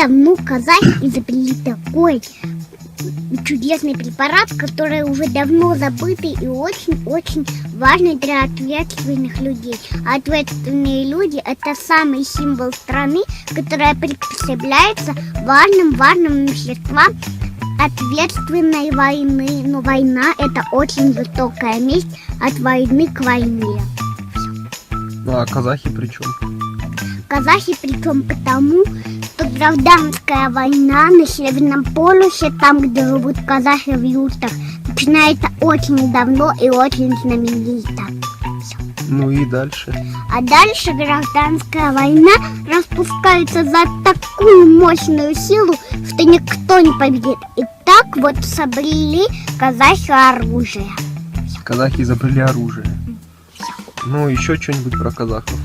давно казахи изобрели такой чудесный препарат, который уже давно забытый и очень-очень важный для ответственных людей. А ответственные люди – это самый символ страны, которая приспособляется важным веществам ответственной войны. Но война – это очень жестокая месть от войны к войне. Ну а казахи при чем? Казахи причем потому, что гражданская война на Северном полюсе, там, где живут казахи в юртах, начинается очень давно и очень знаменито. Всё. Ну и дальше? А дальше гражданская война распускается за такую мощную силу, что никто не победит. И так вот изобрели казахи оружие. Казахи изобрели оружие. Ну еще что-нибудь про казахов?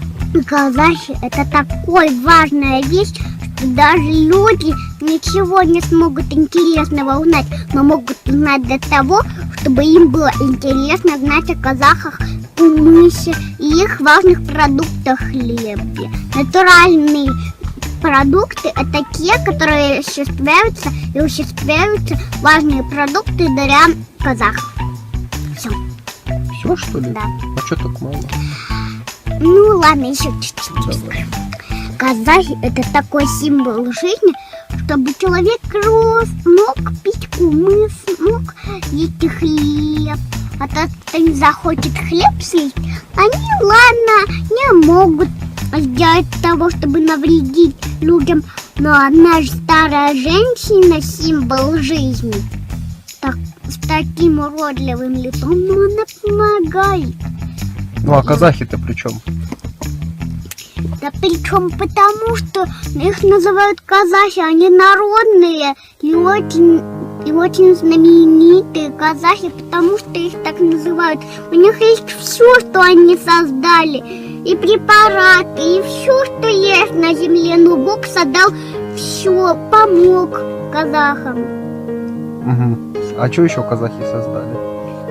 Казахи – это такой важная вещь, что даже люди ничего не смогут интересного узнать, но могут узнать для того, чтобы им было интересно знать о казахах, кумысе и их важных продуктах хлебе. Натуральные продукты – это те, которые осуществляются важные продукты для казахов. Все. Все, что ли? Да. А что так мало? Ну ладно, еще чуть-чуть. Давай. Казахи – это такой символ жизни, чтобы человек рос, мог пить кумыс, мог есть хлеб. А тот, кто не захочет хлеб съесть, они, ладно, не могут сделать того, чтобы навредить людям. Но одна же старая женщина – символ жизни. С таким уродливым лицом, но она помогает. Ну а казахи-то при чем? Да причем потому, что их называют казахи, они народные и очень знаменитые казахи, потому что их так называют. У них есть все, что они создали, и препараты, и все, что есть на земле. Но Бог создал все, помог казахам. Угу. А что еще казахи создали?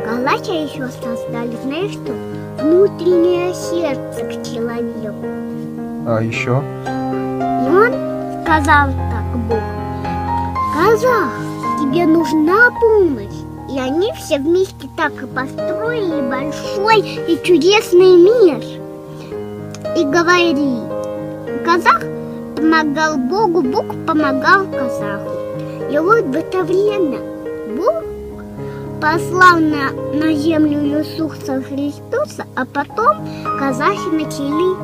Казахи еще создали, знаешь что? Внутреннее сердце к человеку. А еще? И он сказал так, Бог: казах, тебе нужна помощь. И они все вместе так и построили большой и чудесный мир. И говорили: казах помогал Богу, Бог помогал казаху. И вот в это время Бог послал на землю Иисуса Христа, а потом казахи начали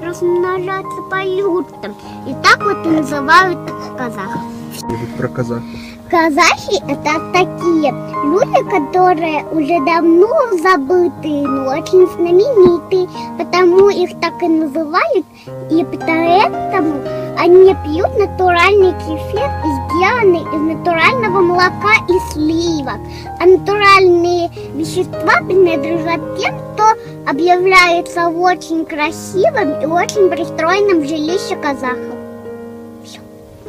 размножаться по юртам. И так вот и называют казахов. Что-нибудь про казахов? Казахи – это такие люди, которые уже давно забытые, но очень знаменитые, потому их так и называют, и поэтому они пьют натуральный кефир, сделанный из натурального молока и сливок. А натуральные вещества принадлежат тем, кто объявляется в очень красивом и очень пристроенном жилище казахов.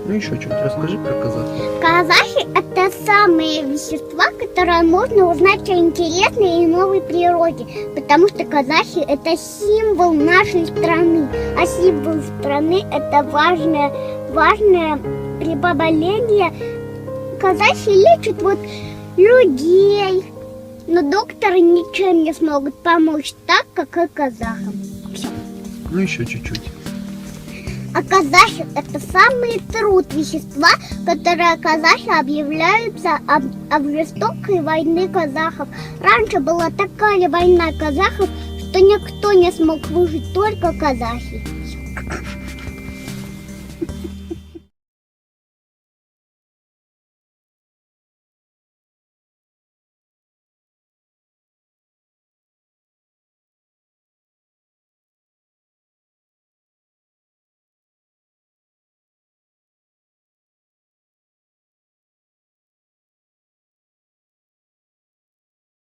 Ну еще что-нибудь расскажи про казахов. Казахи – это самые вещества, которые можно узнать о интересной и новой природе, потому что казахи – это символ нашей страны, а символ страны – это важное прибавление. Казахи лечат людей, но докторы ничем не смогут помочь так, как и казахам. Ну еще чуть-чуть. А казахи – это самые труд вещества, которые казахи объявляются об жестокой войне казахов. Раньше была такая война казахов, что никто не смог выжить, только казахи.